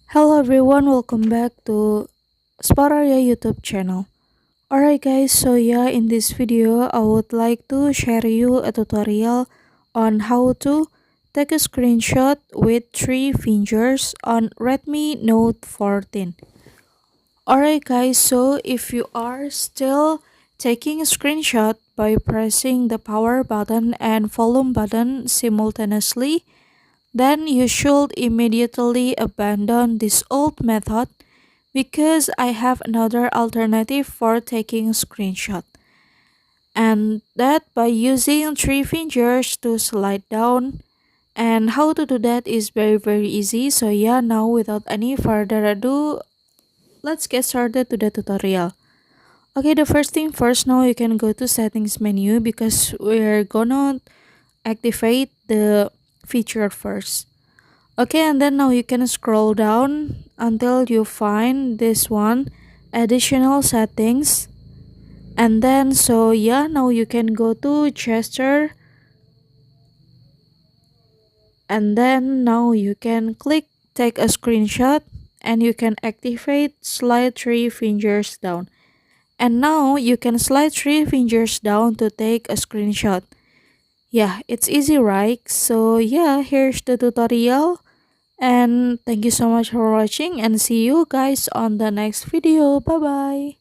Hello everyone, welcome back to Spararia YouTube channel. Alright guys, so yeah, in this video I would like to share you a tutorial on how to take a screenshot with three fingers on Redmi Note 14. Alright guys, so if you are still taking a screenshot by pressing the power button and volume button simultaneously, then you should immediately abandon this old method because I have another alternative for taking a screenshot. And that by using three fingers to slide down. And how to do that is very easy. So yeah, now without any further ado, let's get started to the tutorial. Okay, the first thing first, now you can go to settings menu because we're gonna activate the feature first. Okay, and then now you can scroll down until you find this one, additional settings. And then so yeah, now you can go to gesture, and then now you can click take a screenshot, and you can activate slide three fingers down. And now you can slide three fingers down to take a screenshot. Yeah, it's easy, right? So yeah, here's the tutorial. And thank you so much for watching, and see you guys on the next video. Bye bye.